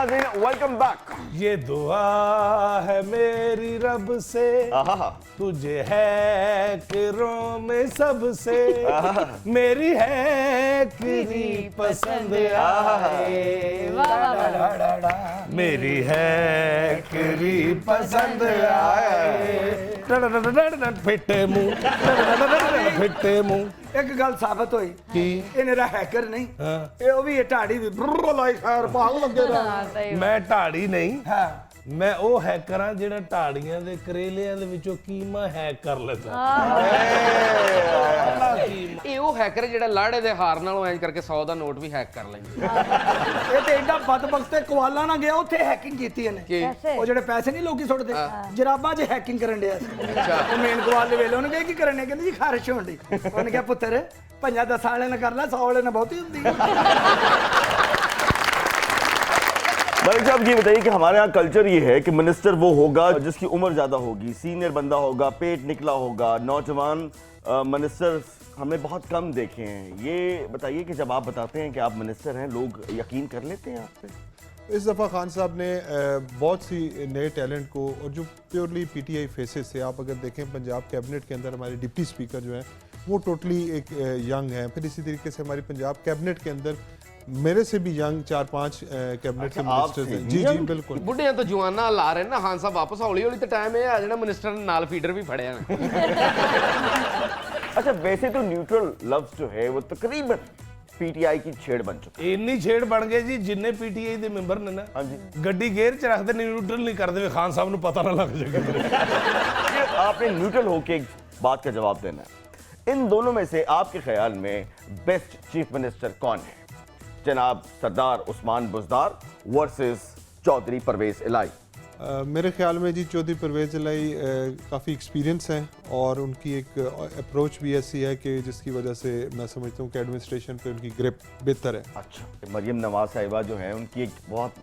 नाज़रीन, welcome back. ये दुआ है मेरी रब से, तुझे हैकरों में सबसे मेरी हैकरी पसंद आए, मेरी हैकरी पसंद आए। फिटे मुंह, फिटे मुंह। एक गल साबित हुई कि ये मेरा हैकर नहीं, ये वो भी ये ढाड़ी भी लाई खैर भाग लगे रहा। मैं ढाड़ी नहीं, हाँ मैं वो हैकर हाँ ਜਿਹੜਾ ਢਾੜੀਆਂ ਦੇ ਕਰੇਲਿਆਂ ਦੇ ਵਿੱਚੋਂ ਕੀਮਾ हैक ਕਰ ਲੈਂਦਾ। ਇਹ ਉਹ ਹੈਕਰ ਜਿਹੜਾ ਲਾੜੇ ਦੇ ਹਾਰ ਨਾਲੋਂ ਐਂ ਕਰਕੇ 100 ਦਾ ਨੋਟ ਵੀ ਹੈਕ ਕਰ ਲੈਂਦੇ। ਇਹ ਤੇ ਐਡਾ ਬਦਬਖਤ ਤੇ ਕੁਆਲਾ ਨਾ ਗਿਆ, ਉੱਥੇ ਹੈਕਿੰਗ ਕੀਤੀ ਇਹਨੇ। ਉਹ ਜਿਹੜੇ ਪੈਸੇ ਨਹੀਂ ਲੋਕੀ ਸੁੱਟਦੇ, ਜਰਾਬਾਂ 'ਚ ਹੈਕਿੰਗ ਕਰਨ ਡਿਆ ਸੀ। ਉਹ ਮੇਨ ਕੁਆਲੇ ਵੇਲੇ ਉਹਨੇ ਕਿਹਾ ਕੀ ਕਰਨੇ, ਕਹਿੰਦੇ ਜੀ ਖਾਰਿਸ਼ ਹੋਣ ਦੀ। ਉਹਨੇ ਕਿਹਾ ਪੁੱਤਰ 50-10 ਵਾਲੇ ਨੇ ਕਰ ਲੈ, 100 ਵਾਲੇ ਨੇ ਬਹੁਤੀ ਹੁੰਦੀ ਹੈ। मलिक साहब ये बताइए कि हमारे यहाँ कल्चर ये है कि मिनिस्टर वो होगा जिसकी उम्र ज़्यादा होगी, सीनियर बंदा होगा, पेट निकला होगा। नौजवान मिनिस्टर हमने बहुत कम देखे हैं। ये बताइए कि जब आप बताते हैं कि आप मिनिस्टर हैं, लोग यकीन कर लेते हैं आप पे? इस दफ़ा खान साहब ने बहुत सी नए टैलेंट को, और जो प्योरली पीटीआई फेसेस से आप अगर देखें, पंजाब कैबिनेट के अंदर हमारे डिप्टी स्पीकर जो हैं वो टोटली एक यंग हैं। फिर इसी तरीके से हमारी पंजाब कैबिनेट के अंदर मेरे से भी यंग 4-5 कैबिनेट के मिनिस्टर्स हैं। जी जी बिल्कुल। ਬੁੱਢਿਆਂ ਤੋਂ ਜਵਾਨਾਂ ਲਾ ਰਹੇ ਨਾ ਖਾਨ ਸਾਹਿਬ ਵਾਪਸ, ਹੌਲੀ ਹੌਲੀ ਤੇ ਟਾਈਮ ਇਹ ਆ ਜਿਹੜਾ ਮਿਨਿਸਟਰ ਨੇ ਨਾਲ ਫੀਡਰ ਵੀ ਫੜਿਆ ਨਾ। अच्छा, वैसे तो न्यूट्रल लफ्ज जो है वो तकरीबन पीटीआई की छेड़ बन चुका है। ਇੰਨੀ ਛੇੜ ਬਣ ਗਈ ਜੀ, ਜਿੰਨੇ ਪੀਟੀਆਈ ਦੇ ਮੈਂਬਰ ਨੇ ਨਾ, ਗੱਡੀ ਗੇਅਰ 'ਚ ਰੱਖਦੇ ਨੇ, ਨਿਊਟਰਲ ਨਹੀਂ ਕਰਦੇ, ਖਾਨ ਸਾਹਿਬ ਨੂੰ ਪਤਾ ਨਾ ਲੱਗ ਜਾਏ। आपने न्यूट्रल होके एक बात का जवाब देना है। इन दोनों में से आपके ख्याल में बेस्ट चीफ मिनिस्टर कौन है? जनाब सरदार उस्मान बुज़दार वर्सेस चौधरी परवेज इलाही। मेरे ख्याल में जी चौधरी परवेज इलाही काफ़ी एक्सपीरियंस हैं, और उनकी एक अप्रोच भी ऐसी है कि जिसकी वजह से मैं समझता हूँ कि एडमिनिस्ट्रेशन पे उनकी ग्रिप बेहतर है। अच्छा, मरियम नवाज साहिबा जो है उनकी एक बहुत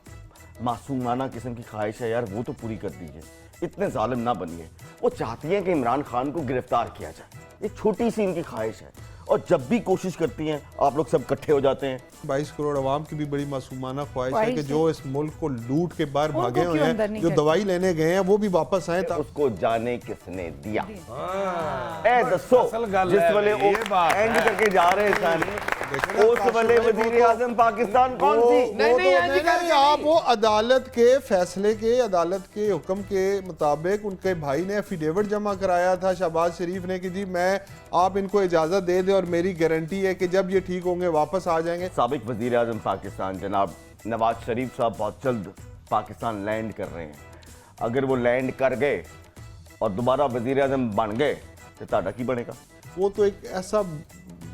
मासूमाना किस्म की ख्वाहिश है, यार वो तो पूरी कर दीजिए, इतने जालिम ना बनिए। वो चाहती हैं कि इमरान खान को गिरफ्तार किया जाए, ये छोटी सी इनकी ख्वाहिश है, और जब भी कोशिश करती हैं आप लोग सब इकट्ठे हो जाते हैं। 22 करोड़ आवाम की भी बड़ी मासूमाना ख्वाहिश है कि जो इस मुल्क को लूट के बाहर भागे हुए हैं, जो दवाई लेने गए हैं, वो भी वापस आए। उसको जाने किसने दिया? ए दसो जिस वाले एंड करके जा रहे हैं उस वाले वजीर आजम पाकिस्तान कौन सी? नहीं, आप वो अदालत के फैसले के, अदालत के हुक्म के मुताबिक उनके भाई ने एफिडेविट जमा कराया था शहबाज शरीफ ने कि जी मैं, आप इनको इजाजत दे दें और मेरी गारंटी है कि जब ये ठीक होंगे वापस आ जाएंगे। साबिक वजीर आजम पाकिस्तान जनाब नवाज शरीफ साहब बहुत जल्द पाकिस्तान लैंड कर रहे हैं। अगर वो लैंड कर गए और दोबारा वजीर आजम बन गए तो ताड़ा की बनेगा? वो तो एक ऐसा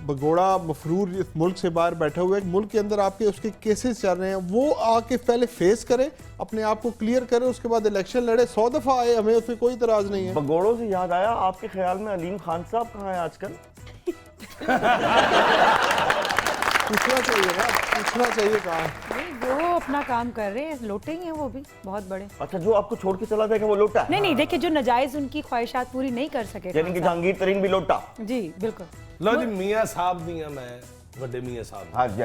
भगोड़ा मफरूर इस मुल्क से बाहर बैठा हुआ है, मुल्क के अंदर आपके उसके केसेस चल रहे हैं, वो आके पहले फेस करे, अपने आप को क्लियर करे, उसके बाद इलेक्शन लड़े। 100 दफा आए, हमें उसमें कोई इतराज नहीं है। भगोड़ों से याद आया, आपके ख्याल में अलीम खान साहब कहाँ है आजकल? पूछना चाहिए ना, पूछना चाहिए कहाँ। वो अपना काम कर रहे हैं, लोटे ही हैं वो भी बहुत बड़े। अच्छा, जो आपको छोड़ के चला जाएगा वो लोटा है? नहीं, देखिए जो नाजायज उनकी ख्वाहिशात पूरी नहीं कर सके, यानी कि जहांगीर तरीन भी लोटा। जी बिल्कुल। ਲਓ ਜੀ, ਮੀਆਂ ਸਾਹਿਬ ਦੀਆਂ ਮੈਂ ਵੱਡੇ ਮੀਆਂ ਸਾਹਿਬ हाँ जी,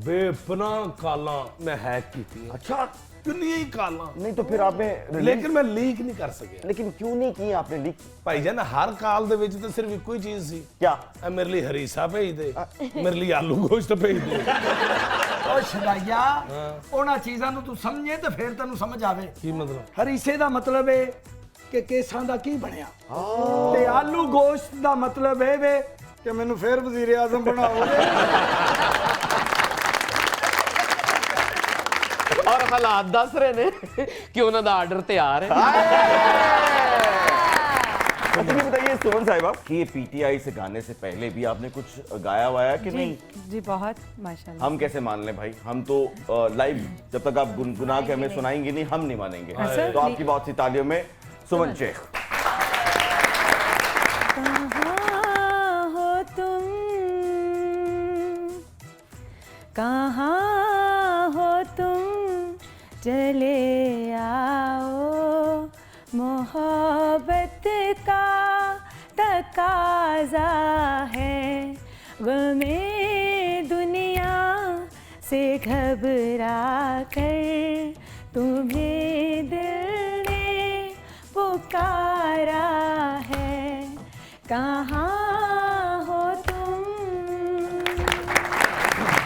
ਬੇਪਨਾਹ ਕਾਲਾਂ ਮੈਂ हैक ਕੀਤੀ। अच्छा, ਕਿੰਨੀਆਂ ਹੀ ਕਾਲਾਂ, नहीं तो फिर आपने ਲੇਕਿਨ ਮੈਂ ਲੀਕ ਨਹੀਂ ਕਰ ਸਕਿਆ। लेकिन क्यों नहीं की आपने लीक? ਭਾਈਜਾਨ, ਹਰ ਕਾਲ ਦੇ ਵਿੱਚ ਤਾਂ ਸਿਰਫ ਇੱਕੋ ਹੀ ਚੀਜ਼ ਸੀ, क्या? ਇਹ ਮੇਰੇ ਲਈ ਹਰੀਸਾ ਭੇਜ ਦੇ, ਮੇਰੇ ਲਈ ਆਲੂ ਗੋਸ਼ਤ ਭੇਜ ਦੇ। ਉਹ ਸ਼ਦਾਈਆ, ਉਹਨਾਂ ਚੀਜ਼ਾਂ ਨੂੰ ਤੂੰ ਸਮਝੇ ਤੇ ਫਿਰ ਤੈਨੂੰ ਸਮਝ ਆਵੇ। ਕੀ ਮਤਲਬ? ਹਰੀਸੇ ਦਾ ਮਤਲਬ ਹੈ ਕਿ ਕੇਸਾਂ ਦਾ ਕੀ ਬਣਿਆ, ਤੇ ਆਲੂ ਗੋਸ਼ਤ ਦਾ ਮਤਲਬ ਇਹ ਵੇ ਕਿ ਮੈਨੂੰ ਫਿਰ ਵਜ਼ੀਰ ਆਜ਼ਮ ਬਣਾਓਗੇ। ਔਰ ਹਾਲਾਤ ਦੱਸ ਰਹੇ ਨੇ ਕਿ ਉਹਨਾਂ ਦਾ ਆਰਡਰ ਤਿਆਰ ਹੈ। अच्छा, ये बताइए सुमन साहिबा कि ये पीटीआई से गाने से पहले भी आपने कुछ गाया हुआ है कि जी, नहीं? जी बहुत माशाल्लाह। हम कैसे मान लें भाई, हम तो लाइव जब तक आप गुनगुना के हमें सुनाएंगे नहीं, हम नहीं मानेंगे। तो आपकी बहुत सी तालियों में सुमन शेख। कहाँ हो तुम, कहाँ हो तुम, चले आओ, मोहब्बत का तकाजा है, गमे दुनिया से घबरा कर पुकारा है, कहाँ हो तुम।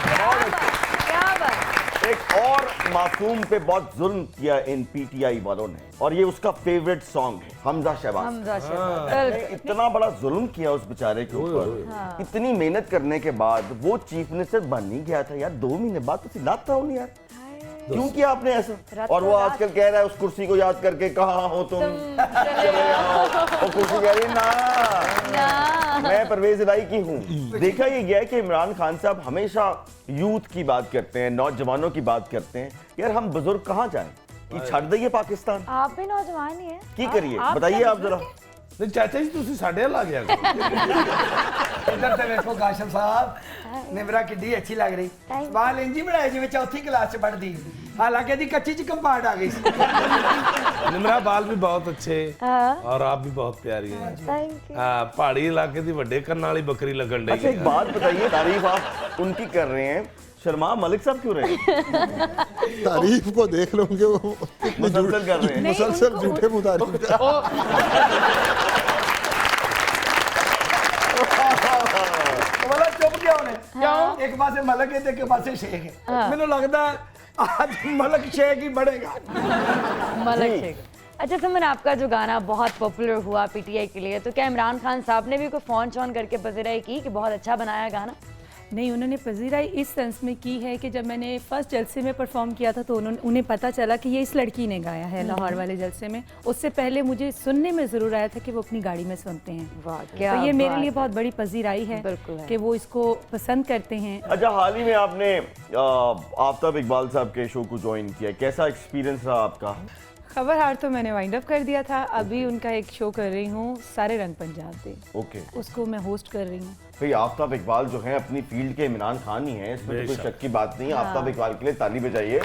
क्या बात। एक और मासूम पे बहुत जुल्म किया इन पीटीआई वालों ने, और ये उसका फेवरेट सॉन्ग है हमजा शहबाज। हमजा शहबाज। इतना बड़ा जुल्म किया उस बेचारे के ऊपर, इतनी मेहनत करने के बाद वो चीफ मिनिस्टर बन नहीं गया था यार। 2 महीने बाद तो लाता हूँ यार, क्यों किया आपने ऐसा? और वो आजकल कह रहा है उस कुर्सी को याद करके, कहाँ हो तुम, चले आओ। वो कुर्सी कह रही ना, मैं परवेज इलाही की हूँ। देखा ये गया है कि इमरान खान साहब हमेशा यूथ की बात करते हैं, नौजवानों की बात करते हैं। यार हम बुजुर्ग कहाँ जाएं? कि छड़ दइए पाकिस्तान? आप भी नौजवान ही हैं। की करिए बताइए आप जरा। नहीं चाचा जी तुसी साढ़े आ गया करो। इधर से देखो काशिम साहब, निमरा किड्डी अच्छी लग रही। बाल इंजी बनाए जिवें चौथी क्लास च पढ़दी, हालांकि दी कच्ची च कंपार्ट आ गई सी। निमरा बाल भी बहुत अच्छे और आप भी बहुत प्यारी हैं। Thank you. पहाड़ी इलाके दी वड्डे करने वाली बकरी लगन डई अच्छा एक बात बताइए, तारीफ आप उनकी कर रहे हैं, शर्मा मलिक साहब क्यों रहे हैं? तारीफ को देख लोगे वो मुसलसल कर रहे हैं। मुसलसल झूठे मुतारिफ। वाला चुप गया उन्हें। क्यों? एक पासे मलक है, एक पासे शेख है। मैंने लगता है आज मलक शेख ही बढ़ेगा। मलक शेख। अच्छा सुमन, आपका जो गाना बहुत पॉपुलर हुआ पीटीआई के लिए, तो क्या इमरान खान साहब ने भी कोई फोन शोन करके पजीराई की कि बहुत अच्छा बनाया गाना? नहीं, उन्होंने पजीराई इस सेंस में की है कि जब मैंने फर्स्ट जलसे में परफॉर्म किया था तो उन्हें पता चला कि ये इस लड़की ने गाया है लाहौर वाले जलसे में। उससे पहले मुझे सुनने में ज़रूर आया था कि वो अपनी गाड़ी में सुनते हैं। वाह, क्या तो ये मेरे बात लिए है। बहुत बड़ी पजीराई है बिल्कुल है। कि वो इसको पसंद करते हैं। अच्छा हाल ही में आपने आफ्ताब इकबाल साहब के शो को ज्वाइन किया, कैसा एक्सपीरियंस रहा आपका? खबर हार तो मैंने वाइंड अप कर दिया था, अभी उनका एक शो कर रही हूँ सारे रंग पंजाब पे, ओके। उसको मैं होस्ट कर रही हूँ। भाई आफ्ताब इकबाल जो है अपनी फील्ड के इमरान खान ही हैं, इसमें तो कोई शक की बात नहीं है। आफ्ताब इकबाल के लिए ताली बजाइए।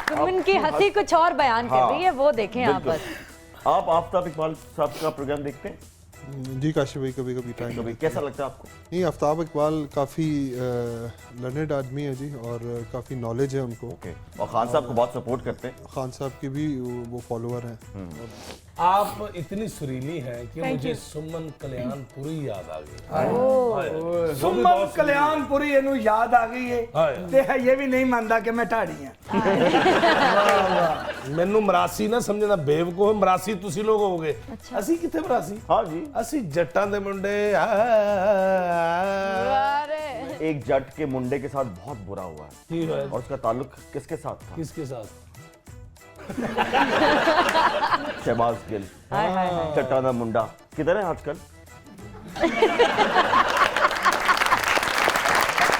सुमन की हंसी कुछ और बयान कर रही है, वो देखें आप बिल्कुल। बस। आप आफ्ताब इकबाल साहब का प्रोग्राम देखते हैं? जी काशिफ भाई, कभी कभी टाइम कभी कैसा लगता है आपको? नहीं, आफ्ताब इकबाल काफ़ी लर्नेड आदमी है जी, और काफ़ी नॉलेज है उनको। ओके। और खान साहब को बहुत सपोर्ट करते हैं। खान साहब की भी वो फॉलोअर हैं। आप इतनी सुरीली हैं कि मुझे सुमन कल्याणपुरी याद आ गई। सुमन कल्याणपुरी इन्हू याद आ गई है ते ये भी नहीं मानता कि मैं ढाड़ी हां। ਮੈਨੂੰ ਮਰਾਸੀ ਨਾ ਸਮਝਣਾ ਬੇਵਕੂਫ, ਮਰਾਸੀ ਤੁਸੀਂ ਲੋਕ ਹੋਗੇ। ਅਸੀਂ ਕਿੱਥੇ ਮਰਾਸੀ? हाँ जी। ਅਸੀਂ ਜੱਟਾਂ ਦੇ ਮੁੰਡੇ एक जट के मुंडे के साथ बहुत बुरा हुआ है, ਕੀ ਹੋਇਆ? और उसका ताल्लुक किसके साथ था? किसके साथ? शहबाज गिल, चट्टाना मुंडा। किधर है आजकल?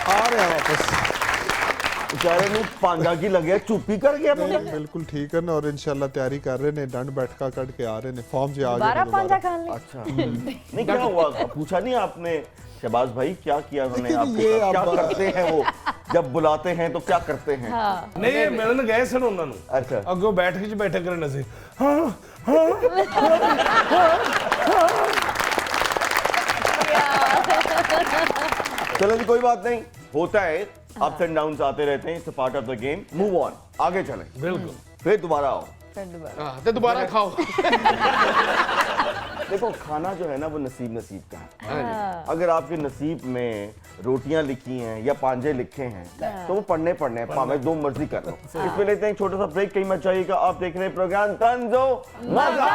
आ रहे हैं वापस। बेचारे ਨੂੰ पांजा की लगे चुप्पी कर गया मुंडा। बिल्कुल ठीक है ना, और इंशाल्लाह तैयारी कर रहे ने, दंड बैठका कट के आ रहे ने, फॉर्म से आ बारह गए पांजा खान ले। अच्छा नहीं, क्या हुआ? पूछा नहीं आपने शहबाज भाई क्या किया उन्होंने लेकिन आपके ये साथ? क्या आप- करते हैं वो जब बुलाते हैं तो क्या करते हैं? ਨਹੀਂ ਇਹ ਮਿਲਣ ਗਏ ਸਨ ਉਹਨਾਂ ਨੂੰ। अच्छा ਅੱਗੋਂ ਬੈਠ ਕੇ ਬੈਠੇ ਕਰਨ ਅਸੀਂ। चलो जी, कोई बात नहीं, होता है, अप्स एंड डाउन्स आते रहते हैं, it's part of the game. Move on, आगे चलें, ਬਿਲकुल। फिर दोबारा आओ। ਹਾਂ ਤੇ ਦੁਬਾਰਾ ਖਾਓ। देखो खाना जो है ना वो नसीब नसीब का है। अगर आपके नसीब में रोटियां लिखी हैं या पांजे लिखे हैं तो वो पढ़ने हैं, भावे जो मर्जी कर लो। इसमें लेते हैं एक छोटा सा ब्रेक, कहीं मत जाइएगा। आप देख रहे हैं प्रोग्राम तंजो मजा।